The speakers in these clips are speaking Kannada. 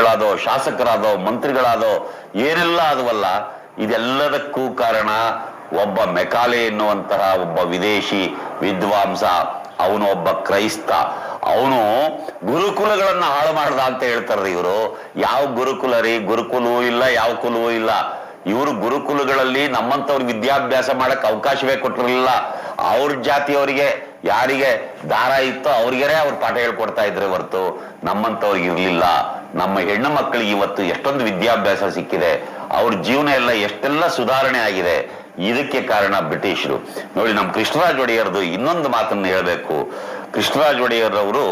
ಎಂ.ಪಿಗಳಾದೋ, ಶಾಸಕರಾದೋ, ಮಂತ್ರಿಗಳಾದೋ, ಏನೆಲ್ಲ ಆದವಲ್ಲ, ಇದೆಲ್ಲದಕ್ಕೂ ಕಾರಣ ಒಬ್ಬ ಮೆಕಾಲೆ ಎನ್ನುವಂತಹ ಒಬ್ಬ ವಿದೇಶಿ ವಿದ್ವಾಂಸ. ಅವನು ಒಬ್ಬ ಕ್ರೈಸ್ತ. ಅವನು ಗುರುಕುಲಗಳನ್ನ ಹಾಳು ಮಾಡ್ದ ಅಂತ ಹೇಳ್ತಾರ್ರಿ ಇವರು. ಯಾವ ಗುರುಕುಲ ರೀ? ಗುರುಕುಲವೂ ಇಲ್ಲ, ಯಾವ ಕುಲವೂ ಇಲ್ಲ. ಇವರು ಗುರುಕುಲಗಳಲ್ಲಿ ನಮ್ಮಂತವ್ರಿಗೆ ವಿದ್ಯಾಭ್ಯಾಸ ಮಾಡಕ್ ಅವಕಾಶವೇ ಕೊಟ್ಟಿರಲಿಲ್ಲ. ಅವ್ರ ಜಾತಿಯವರಿಗೆ ಯಾರಿಗೆ ದಾರ ಇತ್ತೋ ಅವ್ರಿಗೇ ಅವ್ರು ಪಾಠ ಹೇಳ್ಕೊಡ್ತಾ ಇದ್ರೆ ಹೊರತು ನಮ್ಮಂತವ್ರಿಗೆ ಇರ್ಲಿಲ್ಲ. ನಮ್ಮ ಹೆಣ್ಣು ಮಕ್ಕಳಿಗೆ ಇವತ್ತು ಎಷ್ಟೊಂದು ವಿದ್ಯಾಭ್ಯಾಸ ಸಿಕ್ಕಿದೆ, ಅವ್ರ ಜೀವನ ಎಲ್ಲ ಎಷ್ಟೆಲ್ಲ ಸುಧಾರಣೆ ಆಗಿದೆ. ಇದಕ್ಕೆ ಕಾರಣ ಬ್ರಿಟಿಷರು. ನೋಡಿ, ನಮ್ಮ ಕೃಷ್ಣರಾಜ ಒಡೆಯರ್ದು ಇನ್ನೊಂದು ಮಾತನ್ನು ಹೇಳಬೇಕು. ಕೃಷ್ಣರಾಜ ಒಡೆಯರ್ ಅವರು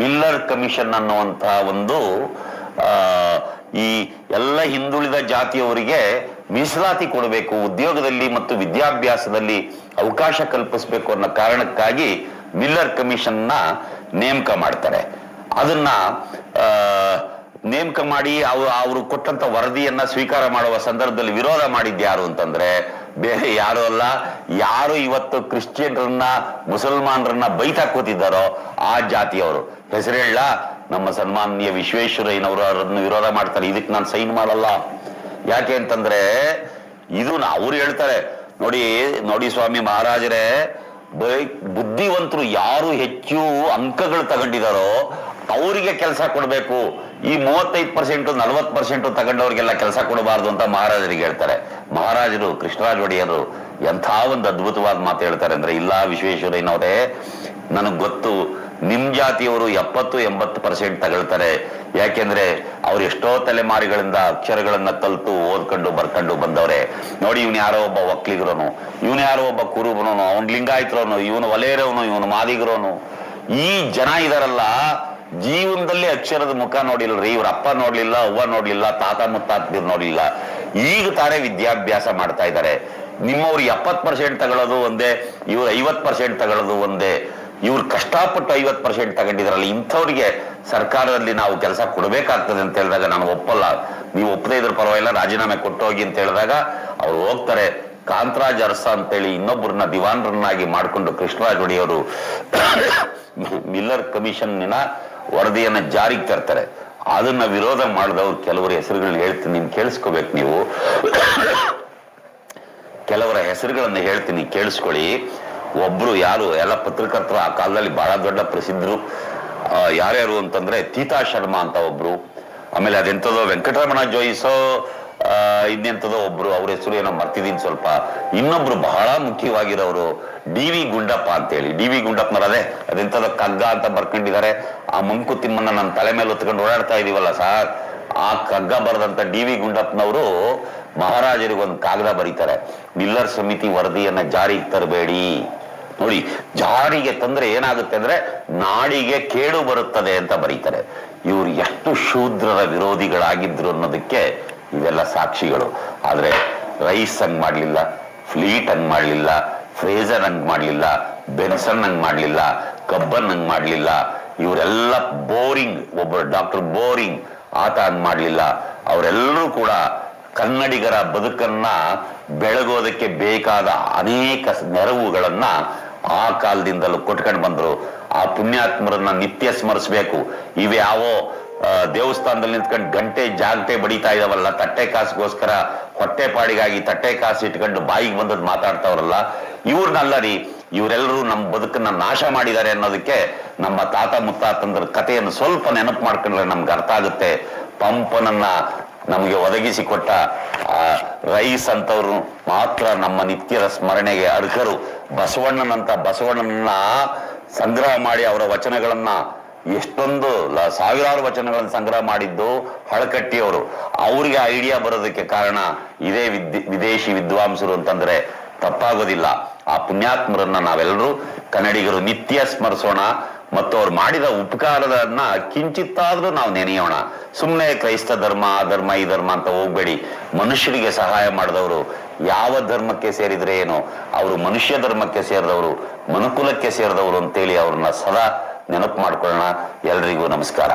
ಮಿಲ್ಲರ್ ಕಮಿಷನ್ ಅನ್ನುವಂತಹ ಒಂದು ಈ ಎಲ್ಲ ಹಿಂದುಳಿದ ಜಾತಿಯವರಿಗೆ ಮೀಸಲಾತಿ ಕೊಡಬೇಕು, ಉದ್ಯೋಗದಲ್ಲಿ ಮತ್ತು ವಿದ್ಯಾಭ್ಯಾಸದಲ್ಲಿ ಅವಕಾಶ ಕಲ್ಪಿಸಬೇಕು ಅನ್ನೋ ಕಾರಣಕ್ಕಾಗಿ ಮಿಲ್ಲರ್ ಕಮಿಷನ್ ನ ನೇಮಕ ಮಾಡ್ತಾರೆ. ಅದನ್ನ ನೇಮಕ ಮಾಡಿ ಅವರು ಕೊಟ್ಟಂತ ವರದಿಯನ್ನ ಸ್ವೀಕಾರ ಮಾಡುವ ಸಂದರ್ಭದಲ್ಲಿ ವಿರೋಧ ಮಾಡಿದ್ಯಾರು ಅಂತಂದ್ರೆ ಬೇರೆ ಯಾರು ಅಲ್ಲ, ಯಾರು ಇವತ್ತು ಕ್ರಿಶ್ಚಿಯನ್ರನ್ನ ಮುಸಲ್ಮಾನರನ್ನ ಬೈತಾಕೋತಿದ್ದಾರೋ ಆ ಜಾತಿಯವರು. ಹೆಸರೇಳ, ನಮ್ಮ ಸನ್ಮಾನ್ಯ ವಿಶ್ವೇಶ್ವರಯ್ಯನವರು ಅವರನ್ನು ವಿರೋಧ ಮಾಡ್ತಾರೆ. ಇದಕ್ಕೆ ನಾನು ಸೈನ್ ಮಾಡಲ್ಲ. ಯಾಕೆ ಅಂತಂದ್ರೆ ಇದು ಅವ್ರು ಹೇಳ್ತಾರೆ, ನೋಡಿ ಸ್ವಾಮಿ ಮಹಾರಾಜರೇ, ಬುದ್ಧಿವಂತರು ಯಾರು ಹೆಚ್ಚು ಅಂಕಗಳು ತಗೊಂಡಿದಾರೋ ಅವರಿಗೆ ಕೆಲಸ ಕೊಡಬೇಕು. ಈ 35% 40% ತಗೊಂಡವ್ರಿಗೆಲ್ಲ ಕೆಲಸ ಕೊಡಬಾರ್ದು ಅಂತ ಮಹಾರಾಜರಿಗೆ ಹೇಳ್ತಾರೆ. ಮಹಾರಾಜರು ಕೃಷ್ಣರಾಜ ಒಡೆಯರು ಎಂಥ ಒಂದು ಅದ್ಭುತವಾದ ಮಾತು ಹೇಳ್ತಾರೆ ಅಂದ್ರೆ, ಇಲ್ಲ ವಿಶ್ವೇಶ್ವರಯ್ಯನವರೇ, ನನಗ್ ಗೊತ್ತು ನಿಮ್ ಜಾತಿಯವರು 70-80% ತಗೊಳ್ತಾರೆ. ಯಾಕೆಂದ್ರೆ ಅವ್ರು ಎಷ್ಟೋ ತಲೆಮಾರಿಗಳಿಂದ ಅಕ್ಷರಗಳನ್ನ ಕಲ್ತು ಓದ್ಕೊಂಡು ಬರ್ಕೊಂಡು ಬಂದವ್ರೆ. ನೋಡಿ, ಇವನು ಯಾರೋ ಒಬ್ಬ ಒಕ್ಕಲಿಗರೋನು, ಇವನು ಯಾರೋ ಒಬ್ಬ ಕುರುಬನೋನು, ಅವನ್ ಲಿಂಗಾಯತರೋನು, ಇವನು ಒಲೆಯರವನು, ಇವನು ಮಾದಿಗರೋನು. ಈ ಜನ ಇದಾರಲ್ಲ, ಜೀವನದಲ್ಲಿ ಅಕ್ಷರದ ಮುಖ ನೋಡಿಲ್ರಿ. ಇವ್ರ ಅಪ್ಪ ನೋಡ್ಲಿಲ್ಲ, ಅವ್ವ ನೋಡ್ಲಿಲ್ಲ, ತಾತ ಮುತ್ತಾತಿರ್ ನೋಡ್ಲಿಲ್ಲ. ಈಗ ತಾನೇ ವಿದ್ಯಾಭ್ಯಾಸ ಮಾಡ್ತಾ ಇದ್ದಾರೆ. ನಿಮ್ಮವ್ರು 70% ತಗೊಳ್ಳೋದು ಒಂದೇ, ಇವ್ರು 50% ತಗೊಳ್ಳೋದು ಒಂದೇ. ಇವ್ರು ಕಷ್ಟಪಟ್ಟು 50% ತಗೊಂಡಿದ್ರಲ್ಲ, ಇಂಥವ್ರಿಗೆ ಸರ್ಕಾರದಲ್ಲಿ ನಾವು ಕೆಲಸ ಕೊಡಬೇಕಾಗ್ತದೆ ಅಂತ ಹೇಳಿದಾಗ ನಾನು ಒಪ್ಪಲ್ಲ. ನೀವು ಒಪ್ಪದೇ ಇದ್ರ ಪರವಾಗಿಲ್ಲ, ರಾಜೀನಾಮೆ ಕೊಟ್ಟು ಹೋಗಿ ಅಂತ ಹೇಳಿದಾಗ ಅವ್ರು ಹೋಗ್ತಾರೆ. ಕಾಂತರಾಜ್ ಅರಸ ಅಂತೇಳಿ ಇನ್ನೊಬ್ಬರನ್ನ ದಿವಾನರನ್ನಾಗಿ ಮಾಡಿಕೊಂಡು ಕೃಷ್ಣರಾಜ ಒಡೆಯವರು ಮಿಲ್ಲರ್ ಕಮಿಷನ್ನಿನ ವರದಿಯನ್ನ ಜಾರಿಗೆ ತರ್ತಾರೆ. ಅದನ್ನ ವಿರೋಧ ಮಾಡಿದವ್ರು ಕೆಲವರ ಹೆಸರುಗಳನ್ನ ಹೇಳ್ತೀನಿ, ನೀನ್ ಕೇಳಿಸ್ಕೋಬೇಕು. ನೀವು ಕೆಲವರ ಹೆಸರುಗಳನ್ನ ಹೇಳ್ತೀನಿ, ಕೇಳಿಸ್ಕೊಳ್ಳಿ. ಒಬ್ರು ಯಾರು, ಎಲ್ಲ ಪತ್ರಕರ್ತರು ಆ ಕಾಲದಲ್ಲಿ ಬಹಳ ದೊಡ್ಡ ಪ್ರಸಿದ್ಧರು. ಯಾರ್ಯಾರು ಅಂತಂದ್ರೆ ತೀತಾ ಶರ್ಮಾ ಅಂತ ಒಬ್ರು, ಆಮೇಲೆ ಅದೆಂತದೋ ವೆಂಕಟರಮಣ ಜೋಯಿಸೋ ಇನ್ನೆಂತದೋ ಒಬ್ರು, ಅವ್ರ ಹೆಸರು ಏನೋ ಮರ್ತಿದೀನಿ ಸ್ವಲ್ಪ. ಇನ್ನೊಬ್ರು ಬಹಳ ಮುಖ್ಯವಾಗಿರೋರು ಡಿ.ವಿ. ಗುಂಡಪ್ಪ ಅಂತೇಳಿ. ಡಿ.ವಿ. ಗುಂಡಪ್ಪನವರದೇ ಅದೆಂತದೋ ಕಗ್ಗ ಅಂತ ಬರ್ಕೊಂಡಿದ್ದಾರೆ. ಆ ಮಂಕುತಿಮ್ಮನ್ನ ನನ್ನ ತಲೆ ಮೇಲೆ ಹೊತ್ಕೊಂಡು ಓಡಾಡ್ತಾ ಇದೀವಲ್ಲ ಸಾರ್, ಆ ಕಗ್ಗ ಬರೆದಂತ ಡಿ.ವಿ. ಗುಂಡಪ್ಪನವರು ಮಹಾರಾಜರಿಗೆ ಒಂದು ಕಾಗದ ಬರೀತಾರೆ, ಮಿಲ್ಲರ್ ಸಮಿತಿ ವರದಿಯನ್ನ ಜಾರಿಗೆ ತರಬೇಡಿ. ನೋಡಿ, ಜಾರಿಗೆ ತಂದ್ರೆ ಏನಾಗುತ್ತೆ ಅಂದ್ರೆ ನಾಡಿಗೆ ಕೇಡು ಬರುತ್ತದೆ ಅಂತ ಬರೀತಾರೆ. ಇವ್ರು ಎಷ್ಟು ಶೂದ್ರರ ವಿರೋಧಿಗಳಾಗಿದ್ರು ಅನ್ನೋದಕ್ಕೆ ಇವೆಲ್ಲ ಸಾಕ್ಷಿಗಳು. ಆದ್ರೆ ರೈಸ್ ಹಂಗ್ ಮಾಡ್ಲಿಲ್ಲ, ಫ್ಲೀಟ್ ಹಂಗ್ ಮಾಡ್ಲಿಲ್ಲ, ಫ್ರೇಜರ್ ಹಂಗ್ ಮಾಡ್ಲಿಲ್ಲ, ಬೆನ್ಸನ್ ಹಂಗ್ ಮಾಡ್ಲಿಲ್ಲ, ಕಬ್ಬನ್ ಹಂಗ್ ಮಾಡ್ಲಿಲ್ಲ. ಇವರೆಲ್ಲ ಬೋರಿಂಗ್, ಒಬ್ಬರು ಡಾಕ್ಟರ್ ಬೋರಿಂಗ್ ಆತ ಹಂಗ್ ಮಾಡ್ಲಿಲ್ಲ. ಅವರೆಲ್ಲರೂ ಕೂಡ ಕನ್ನಡಿಗರ ಬದುಕನ್ನ ಬೆಳಗೋದಕ್ಕೆ ಬೇಕಾದ ಅನೇಕ ನೆರವುಗಳನ್ನ ಆ ಕಾಲದಿಂದಲೂ ಕೊಟ್ಕೊಂಡು ಬಂದ್ರು. ಆ ಪುಣ್ಯಾತ್ಮರನ್ನ ನಿತ್ಯ ಸ್ಮರಿಸ್ಬೇಕು. ಇವ್ಯಾವೋ ದೇವಸ್ಥಾನದಲ್ಲಿ ನಿಂತ್ಕೊಂಡು ಗಂಟೆ ಜಾಗಟೆ ಬಡಿತಾ ಇದಾವಲ್ಲ, ತಟ್ಟೆ ಕಾಸಿಗೋಸ್ಕರ, ಹೊಟ್ಟೆ ಪಾಡಿಗಾಗಿ ತಟ್ಟೆ ಕಾಸು ಇಟ್ಕೊಂಡು ಬಾಯಿಗೆ ಬಂದದ್ ಮಾತಾಡ್ತಾವ್ರಲ್ಲ, ಇವ್ರನ್ನಲ್ಲ ರೀ. ಇವರೆಲ್ಲರೂ ನಮ್ಮ ಬದುಕನ್ನ ನಾಶ ಮಾಡಿದ್ದಾರೆ ಅನ್ನೋದಕ್ಕೆ ನಮ್ಮ ತಾತ ಮುತ್ತಾತಂದ್ರ ಕಥೆಯನ್ನು ಸ್ವಲ್ಪ ನೆನಪು ಮಾಡ್ಕೊಂಡ್ರೆ ನಮ್ಗೆ ಅರ್ಥ ಆಗುತ್ತೆ. ಪಂಪನನ್ನ ನಮಗೆ ಒದಗಿಸಿಕೊಟ್ಟ ರೈಸ್ ಅಂತವ್ರು ಮಾತ್ರ ನಮ್ಮ ನಿತ್ಯದ ಸ್ಮರಣೆಗೆ ಅರ್ಹರು. ಬಸವಣ್ಣನನ್ನ ಸಂಗ್ರಹ ಮಾಡಿ ಅವರ ವಚನಗಳನ್ನ ಎಷ್ಟೊಂದು ಸಾವಿರಾರು ವಚನಗಳನ್ನು ಸಂಗ್ರಹ ಮಾಡಿದ್ದು ಹಳಕಟ್ಟಿಯವರು. ಅವರಿಗೆ ಐಡಿಯಾ ಬರೋದಕ್ಕೆ ಕಾರಣ ಇದೇ ವಿದೇಶಿ ವಿದ್ವಾಂಸರು ಅಂತಂದ್ರೆ ತಪ್ಪಾಗೋದಿಲ್ಲ. ಆ ಪುಣ್ಯಾತ್ಮರನ್ನ ನಾವೆಲ್ಲರೂ ಕನ್ನಡಿಗರು ನಿತ್ಯ ಸ್ಮರಿಸೋಣ ಮತ್ತು ಅವ್ರು ಮಾಡಿದ ಉಪಕಾರದನ್ನ ಕಿಂಚಿತ್ತಾದ್ರೂ ನಾವು ನೆನೆಯೋಣ. ಸುಮ್ಮನೆ ಕ್ರೈಸ್ತ ಧರ್ಮ ಆ ಧರ್ಮ ಈ ಧರ್ಮ ಅಂತ ಹೋಗ್ಬೇಡಿ. ಮನುಷ್ಯರಿಗೆ ಸಹಾಯ ಮಾಡಿದವರು ಯಾವ ಧರ್ಮಕ್ಕೆ ಸೇರಿದ್ರೆ ಏನು, ಅವರು ಮನುಷ್ಯ ಧರ್ಮಕ್ಕೆ ಸೇರಿದವರು, ಮನುಕುಲಕ್ಕೆ ಸೇರಿದವರು ಅಂತೇಳಿ ಅವ್ರನ್ನ ಸದಾ ನೆನಪು ಮಾಡ್ಕೊಳ್ಳೋಣ. ಎಲ್ರಿಗೂ ನಮಸ್ಕಾರ.